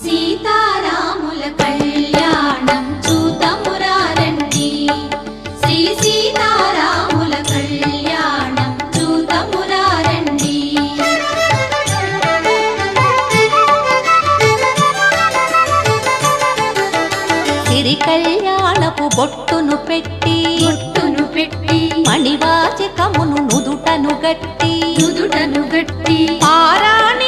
సీతారాముల కళ్యాణం చూతమురారండి శ్రీ సీతారాముల కళ్యాణం చూతమురారండి సిరి కళ్యాణపు బొట్టును పెట్టి మణివాచకమును నుదుటను గట్టి పారాణి